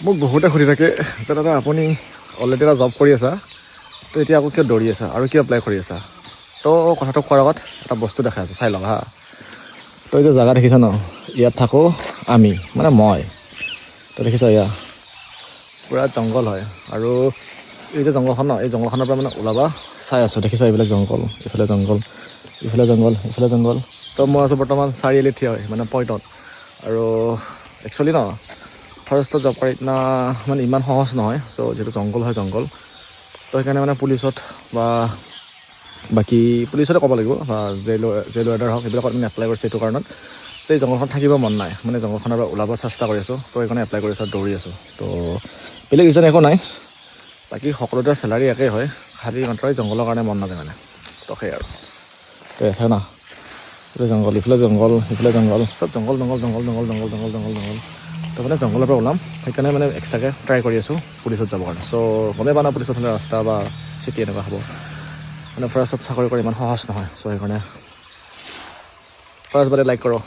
মোক বহুতে সুধি থাকে যে দাদা আপুনি অলৰেডি এটা জব কৰি আছা তো এতিয়া আকৌ কিয় দৌৰি আছা আৰু কিয় এপ্লাই কৰি আছা তো কথাটো কোৱাৰ আগত এটা বস্তু দেখাই আছোঁ চাই লওক হা তো এই যে জেগা দেখিছা ন ইয়াত থাকোঁ আমি মানে মই তো দেখিছা এয়া পূৰা জংঘল হয় আৰু এই যে জংঘলখন ন এই জংঘলখনৰ পৰা মানে ওলাবা চাই আছোঁ দেখিছা এইবিলাক জংঘল ইফালে জংঘল ইফালে জংঘল ইফালে জংঘল তো মই আছোঁ বৰ্তমান চাৰিআলিত থিয় হয় মানে পইণ্টত আৰু একচুৱেলি ন ফৰেষ্টত জব কৰি না মানে ইমান সহজ নহয় চ' যিহেতু জংঘল হয় জংঘল তো সেইকাৰণে মানে পুলিচত বা বাকী পুলিচতে ক'ব লাগিব বা জেল ৱাৰ্ডাৰ হওক সেইবিলাকত মানে এপ্লাই কৰিছোঁ এইটো কাৰণত এই জংঘলখন থাকিব মন নাই মানে জংঘলখনৰ পৰা ওলাব চেষ্টা কৰি আছোঁ তো সেইকাৰণে এপ্লাই কৰিছোঁ দৌৰি আছোঁ তো বেলেগ ৰিজন একো নাই বাকী সকলোতে চেলাৰী একেই হয় খালী মাত্ৰ জংঘলৰ কাৰণে মন নাযায় মানে তো সেই আৰু তো আছে না ইফালে জংঘল ইফালে জংঘল ইফালে জংঘল চব জংঘল জংঘল জংঘল জংঘল জংঘল জংঘল জংঘল জংঘল তো মানে জংঘলৰ পৰা ওলাম সেইকাৰণে মানে এক্সট্ৰাকৈ ট্ৰাই কৰি আছোঁ পুলিচত যাবৰ কাৰণে চ' গমেই পোৱা নাই পুলিচত হ'লে ৰাস্তা বা চিটি এনেকুৱা হ'ব মানে ফৰেষ্টত চাকৰি কৰি ইমান সহজ নহয় চ' সেইকাৰণে ফাৰ্ষ্ট বাৰে লাইক কৰক